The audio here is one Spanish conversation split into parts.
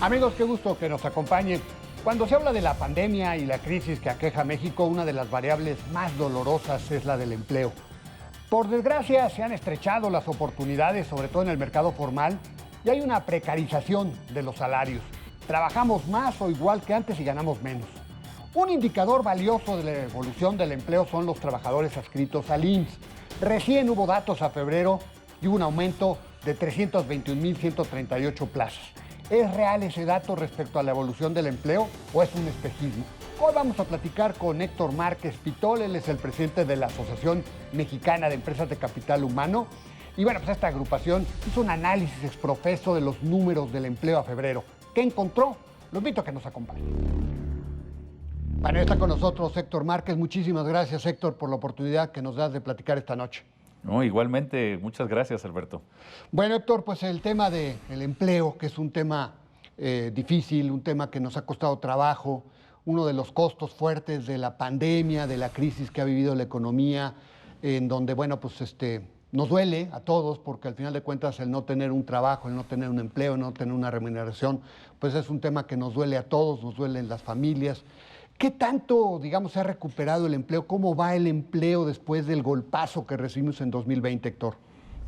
Amigos, qué gusto que nos acompañen. Cuando se habla de la pandemia y la crisis que aqueja a México, una de las variables más dolorosas es la del empleo. Por desgracia, se han estrechado las oportunidades, sobre todo en el mercado formal, y hay una precarización de los salarios. Trabajamos más o igual que antes y ganamos menos. Un indicador valioso de la evolución del empleo son los trabajadores adscritos al IMSS. Recién hubo datos a febrero y hubo un aumento de 321.138 plazas. ¿Es real ese dato respecto a la evolución del empleo o es un espejismo? Hoy vamos a platicar con Héctor Márquez Pitol, él es el presidente de la Asociación Mexicana de Empresas de Capital Humano. Y bueno, pues esta agrupación hizo un análisis exprofeso de los números del empleo a febrero. ¿Qué encontró? Lo invito a que nos acompañe. Bueno, está con nosotros Héctor Márquez. Muchísimas gracias, Héctor, por la oportunidad que nos das de platicar esta noche. No, igualmente, muchas gracias, Alberto. Bueno, Héctor, pues el tema del empleo, que es un tema difícil, un tema que nos ha costado trabajo, uno de los costos fuertes de la pandemia, de la crisis que ha vivido la economía, en donde, bueno, pues nos duele a todos, porque al final de cuentas el no tener un trabajo, el no tener un empleo, el no tener una remuneración, pues es un tema que nos duele a todos, nos duele en las familias. ¿Qué tanto, digamos, se ha recuperado el empleo? ¿Cómo va el empleo después del golpazo que recibimos en 2020, Héctor?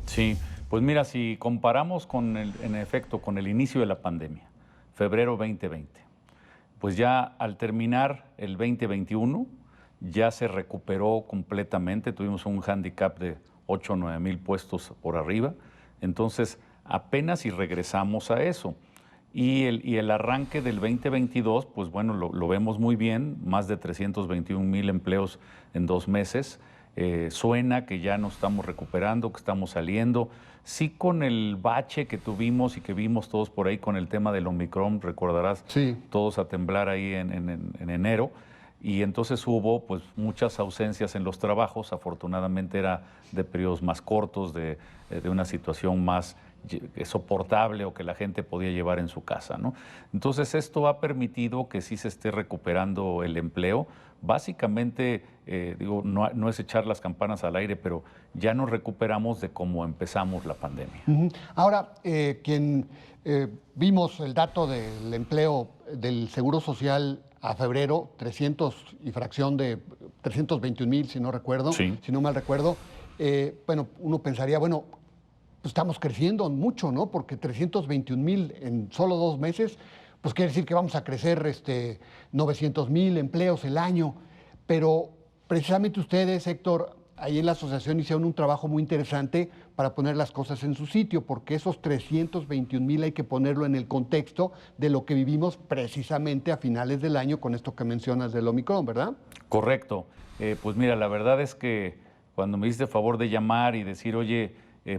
Sí, pues mira, si comparamos en efecto, con el inicio de la pandemia, febrero 2020, pues ya al terminar el 2021 ya se recuperó completamente, tuvimos un hándicap de 8 o 9 mil puestos por arriba, entonces apenas si regresamos a eso. Y el arranque del 2022, pues bueno, lo vemos muy bien, más de 321,000 empleos en 2 meses. Suena que ya nos estamos recuperando, que estamos saliendo. Sí, con el bache que tuvimos y que vimos todos por ahí con el tema del Omicron, recordarás, sí, todos a temblar ahí en enero. Y entonces hubo pues muchas ausencias en los trabajos, afortunadamente era de periodos más cortos, de una situación más soportable o que la gente podía llevar en su casa, ¿no? Entonces esto ha permitido que sí se esté recuperando el empleo. Básicamente, digo, no es echar las campanas al aire, pero ya nos recuperamos de cómo empezamos la pandemia. Ahora, vimos el dato del empleo del Seguro Social a febrero, 300 y fracción de 321,000, si no recuerdo, sí, si no mal recuerdo. Bueno, uno pensaría, bueno, pues estamos creciendo mucho, ¿no? Porque 321,000 en solo 2 meses, pues quiere decir que vamos a crecer 900,000 empleos el año. Pero precisamente ustedes, Héctor, ahí en la asociación hicieron un trabajo muy interesante para poner las cosas en su sitio, porque esos 321,000 hay que ponerlo en el contexto de lo que vivimos precisamente a finales del año con esto que mencionas del Omicron, ¿verdad? Correcto. Pues mira, la verdad es que cuando me hiciste favor de llamar y decir, oye,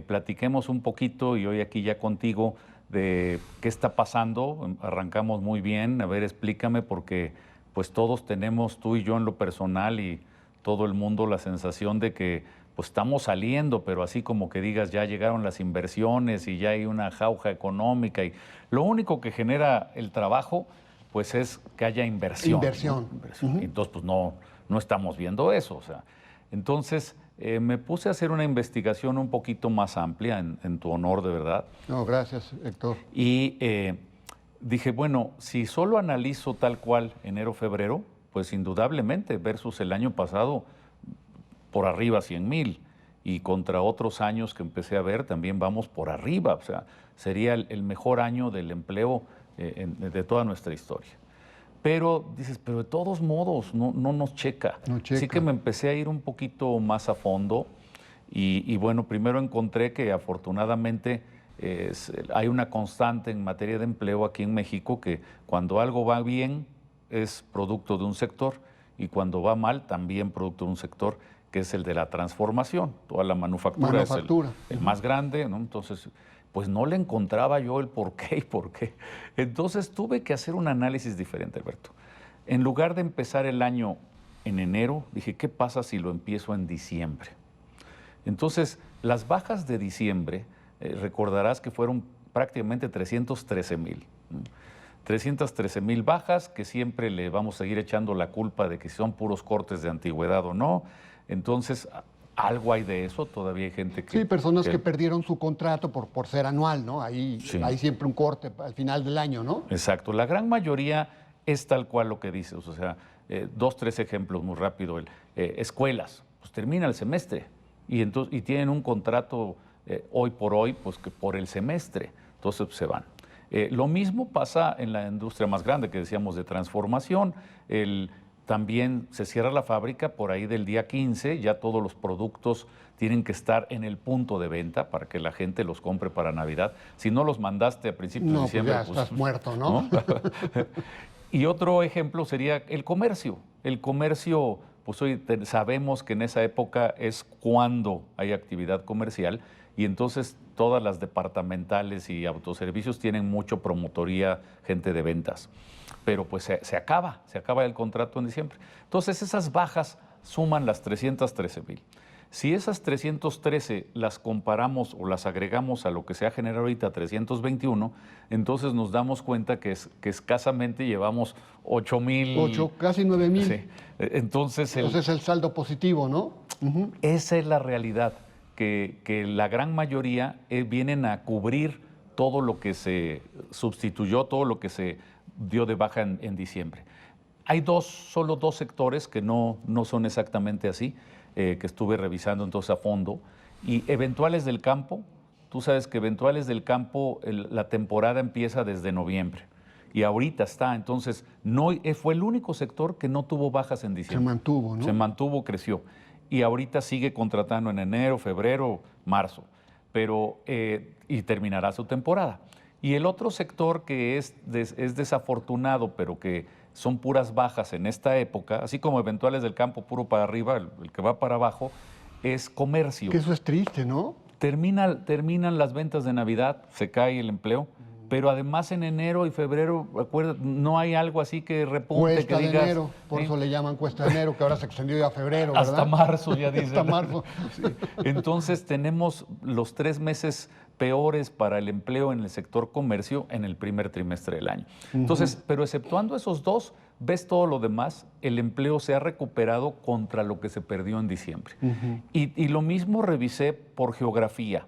platiquemos un poquito y hoy aquí ya contigo de qué está pasando, arrancamos muy bien, a ver, explícame, porque pues todos tenemos, tú y yo en lo personal y todo el mundo, la sensación de que pues estamos saliendo, pero así como que digas, ya llegaron las inversiones y ya hay una jauja económica y lo único que genera el trabajo pues es que haya inversión. Inversión. ¿No? Inversión. Entonces pues no estamos viendo eso, o sea, entonces me puse a hacer una investigación un poquito más amplia en tu honor, de verdad. No, gracias, Héctor. Y dije, bueno, si solo analizo tal cual enero, febrero, pues indudablemente versus el año pasado por arriba 100,000 y contra otros años que empecé a ver también vamos por arriba, o sea, sería el mejor año del empleo de toda nuestra historia. Pero dices, pero de todos modos no nos checa. No checa. Así que me empecé a ir un poquito más a fondo y bueno, primero encontré que afortunadamente hay una constante en materia de empleo aquí en México, que cuando algo va bien es producto de un sector y cuando va mal también producto de un sector, que es el de la transformación. Toda la manufactura. Es el más grande, ¿no? Entonces, pues no le encontraba yo el por qué y por qué. Entonces tuve que hacer un análisis diferente, Alberto. En lugar de empezar el año en enero, dije, ¿qué pasa si lo empiezo en diciembre? Entonces, las bajas de diciembre, recordarás que fueron prácticamente 313,000. 313,000 bajas, que siempre le vamos a seguir echando la culpa de que son puros cortes de antigüedad o no. Entonces, Algo hay de eso, todavía hay gente que... Sí, personas que perdieron su contrato por ser anual, ¿no? Ahí Sí. hay siempre un corte al final del año, ¿no? Exacto, la gran mayoría es tal cual lo que dices, o sea, 2, 3 ejemplos muy rápido. Escuelas, pues termina el semestre y tienen un contrato hoy por hoy, pues que por el semestre, entonces pues, se van. Lo mismo pasa en la industria más grande que decíamos de transformación. También se cierra la fábrica por ahí del día 15, ya todos los productos tienen que estar en el punto de venta para que la gente los compre para Navidad. Si no los mandaste a principios de No, diciembre, pues ya estás muerto, ¿no? Y otro ejemplo sería el comercio. El comercio, pues hoy sabemos que en esa época es cuando hay actividad comercial y entonces todas las departamentales y autoservicios tienen mucho promotoría, gente de ventas. Pero pues se acaba el contrato en diciembre. Entonces esas bajas suman las 313,000. Si esas 313 las comparamos o las agregamos a lo que se ha generado ahorita, 321, entonces nos damos cuenta que escasamente llevamos 8,000. 8, casi 9,000. Sí. Entonces es el saldo positivo, ¿no? Esa es la realidad, que la gran mayoría vienen a cubrir todo lo que se sustituyó, todo lo que se dio de baja en diciembre. Hay solo dos sectores que no son exactamente así, que estuve revisando entonces a fondo. Y eventuales del campo, tú sabes que eventuales del campo, la temporada empieza desde noviembre. Y ahorita está, entonces, fue el único sector que no tuvo bajas en diciembre. Se mantuvo, ¿no? Se mantuvo, creció. Y ahorita sigue contratando en enero, febrero, marzo. Y terminará su temporada. Y el otro sector que es desafortunado, pero que son puras bajas en esta época, así como eventuales del campo puro para arriba, el que va para abajo, es comercio. Que eso es triste, ¿no? Terminan las ventas de Navidad, se cae el empleo, pero además en enero y febrero, acuérdate, no hay algo así que repunte, Cuesta que de digas... enero, por eso le llaman cuesta de enero, que ahora se extendió ya a febrero, ¿verdad? Hasta marzo ya dicen. Hasta marzo. Sí. Entonces tenemos los 3 meses peores para el empleo en el sector comercio en el primer trimestre del año. Entonces, pero exceptuando esos dos, ves todo lo demás, el empleo se ha recuperado contra lo que se perdió en diciembre. Y lo mismo revisé por geografía.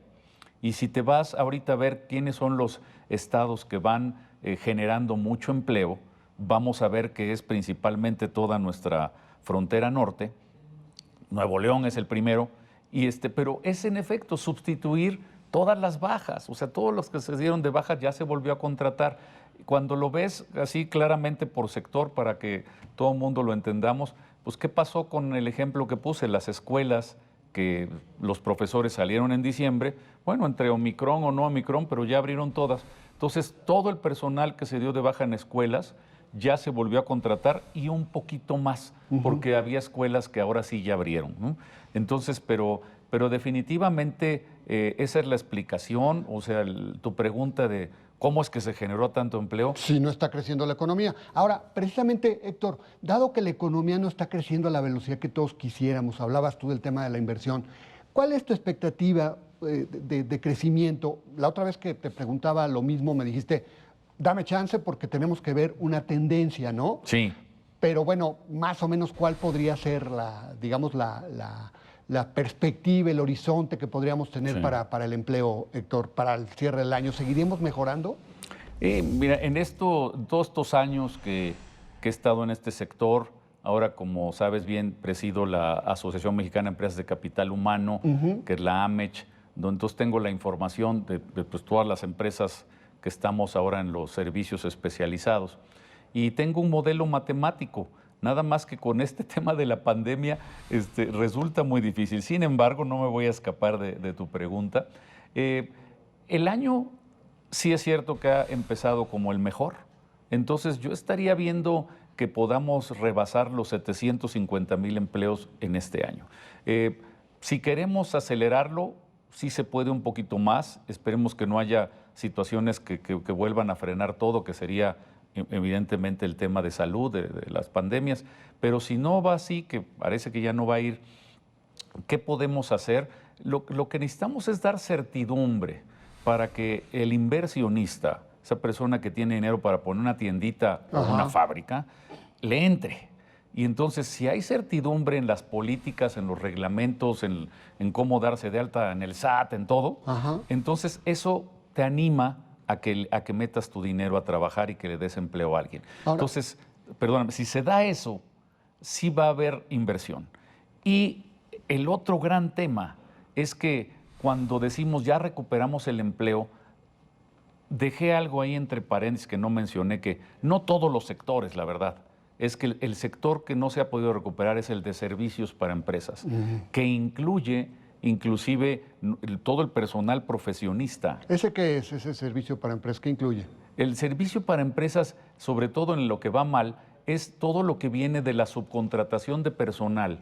Y si te vas ahorita a ver quiénes son los estados que van generando mucho empleo, vamos a ver que es principalmente toda nuestra frontera norte. Nuevo León es el primero, pero es en efecto sustituir todas las bajas, o sea, todos los que se dieron de baja ya se volvió a contratar. Cuando lo ves así claramente por sector para que todo el mundo lo entendamos, pues ¿qué pasó con el ejemplo que puse? Las escuelas, que los profesores salieron en diciembre, bueno, entre Omicron o no Omicron, pero ya abrieron todas. Entonces, todo el personal que se dio de baja en escuelas ya se volvió a contratar y un poquito más, porque había escuelas que ahora sí ya abrieron, ¿no? Entonces, pero definitivamente esa es la explicación, o sea, tu pregunta de cómo es que se generó tanto empleo. Sí, no está creciendo la economía. Ahora, precisamente, Héctor, dado que la economía no está creciendo a la velocidad que todos quisiéramos, hablabas tú del tema de la inversión, ¿cuál es tu expectativa de crecimiento? La otra vez que te preguntaba lo mismo me dijiste, dame chance porque tenemos que ver una tendencia, ¿no? Sí. Pero bueno, más o menos, ¿cuál podría ser la perspectiva, el horizonte que podríamos tener para el empleo, Héctor, para el cierre del año? ¿Seguiremos mejorando? Mira, todos estos años que he estado en este sector, ahora como sabes bien, presido la Asociación Mexicana de Empresas de Capital Humano, que es la AMECH, donde entonces tengo la información de pues, todas las empresas que estamos ahora en los servicios especializados. Y tengo un modelo matemático. Nada más que con este tema de la pandemia resulta muy difícil. Sin embargo, no me voy a escapar de tu pregunta. El año sí es cierto que ha empezado como el mejor. Entonces yo estaría viendo que podamos rebasar los 750,000 empleos en este año. Si queremos acelerarlo, sí se puede un poquito más. Esperemos que no haya situaciones que vuelvan a frenar todo, que sería evidentemente el tema de salud, de las pandemias, pero si no va así, que parece que ya no va a ir, ¿qué podemos hacer? Lo que necesitamos es dar certidumbre para que el inversionista, esa persona que tiene dinero para poner una tiendita o una fábrica, le entre. Y entonces, si hay certidumbre en las políticas, en los reglamentos, en cómo darse de alta en el SAT, en todo, entonces eso te anima a que metas tu dinero a trabajar y que le des empleo a alguien. Ahora, entonces, perdóname, si se da eso, sí va a haber inversión. Y el otro gran tema es que cuando decimos ya recuperamos el empleo, dejé algo ahí entre paréntesis que no mencioné, que no todos los sectores, la verdad. Es que el sector que no se ha podido recuperar es el de servicios para empresas, que incluye inclusive todo el personal profesionista. ¿Ese qué es, ese servicio para empresas? ¿Qué incluye? El servicio para empresas, sobre todo en lo que va mal, es todo lo que viene de la subcontratación de personal,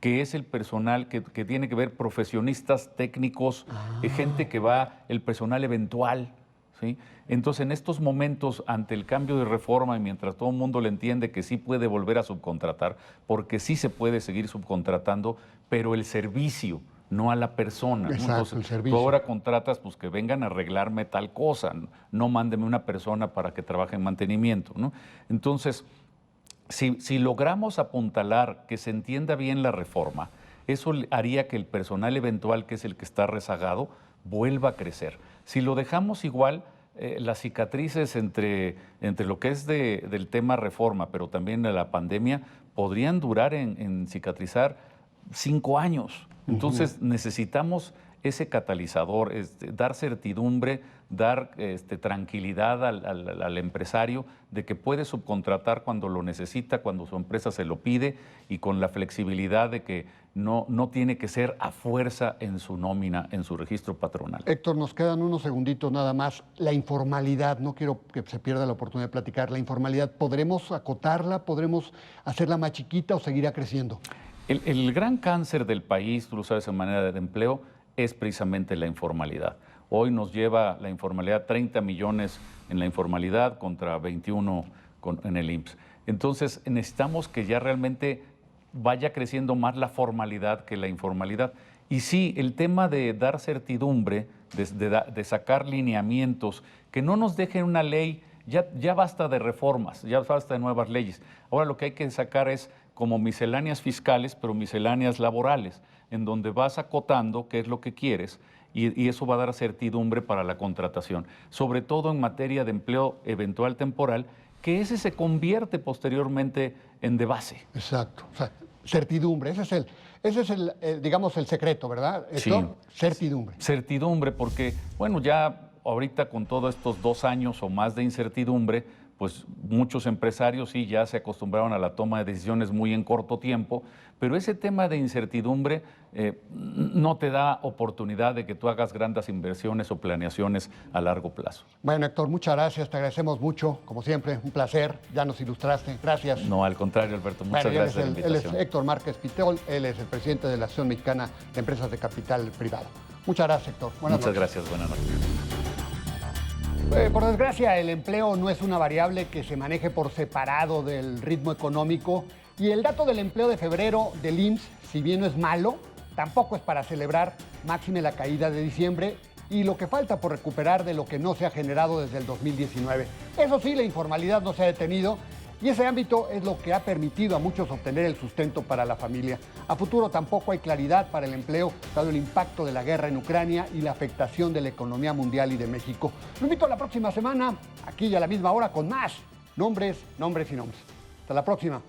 que es el personal que tiene que ver profesionistas, técnicos, gente que va, el personal eventual, ¿sí? Entonces, en estos momentos, ante el cambio de reforma y mientras todo el mundo le entiende que sí puede volver a subcontratar, porque sí se puede seguir subcontratando, pero el servicio, no a la persona. Exacto, entonces, el servicio. Tú ahora contratas, pues que vengan a arreglarme tal cosa, no mándeme una persona para que trabaje en mantenimiento, ¿no? Entonces, si logramos apuntalar que se entienda bien la reforma, eso haría que el personal eventual, que es el que está rezagado, vuelva a crecer. Si lo dejamos igual, las cicatrices entre lo que es del tema reforma, pero también de la pandemia, podrían durar en cicatrizar 5 años. Entonces necesitamos ese catalizador, dar certidumbre, dar tranquilidad al empresario de que puede subcontratar cuando lo necesita, cuando su empresa se lo pide, y con la flexibilidad de que no tiene que ser a fuerza en su nómina, en su registro patronal. Héctor, nos quedan unos segunditos nada más. La informalidad, no quiero que se pierda la oportunidad de platicar. La informalidad, ¿podremos acotarla? ¿Podremos hacerla más chiquita o seguirá creciendo? El gran cáncer del país, tú lo sabes, en manera de empleo, es precisamente la informalidad. Hoy nos lleva la informalidad 30 millones en la informalidad contra 21 en el IMSS. Entonces necesitamos que ya realmente vaya creciendo más la formalidad que la informalidad. Y sí, el tema de dar certidumbre, de sacar lineamientos, que no nos dejen una ley, ya basta de reformas, ya basta de nuevas leyes. Ahora lo que hay que sacar es como misceláneas fiscales, pero misceláneas laborales, en donde vas acotando qué es lo que quieres y eso va a dar certidumbre para la contratación, sobre todo en materia de empleo eventual temporal, que ese se convierte posteriormente en de base. Exacto, o sea, certidumbre, ese es el digamos, el secreto, ¿verdad, Héctor? Sí. Certidumbre. Certidumbre, porque, bueno, ya ahorita con todos estos 2 años o más de incertidumbre, pues muchos empresarios sí ya se acostumbraron a la toma de decisiones muy en corto tiempo, pero ese tema de incertidumbre no te da oportunidad de que tú hagas grandes inversiones o planeaciones a largo plazo. Bueno, Héctor, muchas gracias, te agradecemos mucho, como siempre, un placer, ya nos ilustraste, gracias. No, al contrario, Alberto, muchas gracias por la invitación. Él es Héctor Márquez Pitol, él es el presidente de la Asociación Mexicana de Empresas de Capital Privado. Muchas gracias, Héctor. Muchas gracias, buenas noches. Por desgracia, el empleo no es una variable que se maneje por separado del ritmo económico, y el dato del empleo de febrero del IMSS, si bien no es malo, tampoco es para celebrar, máxime la caída de diciembre y lo que falta por recuperar de lo que no se ha generado desde el 2019. Eso sí, la informalidad no se ha detenido y ese ámbito es lo que ha permitido a muchos obtener el sustento para la familia. A futuro tampoco hay claridad para el empleo, dado el impacto de la guerra en Ucrania y la afectación de la economía mundial y de México. Lo invito a la próxima semana, aquí y a la misma hora, con más nombres y nombres. Hasta la próxima.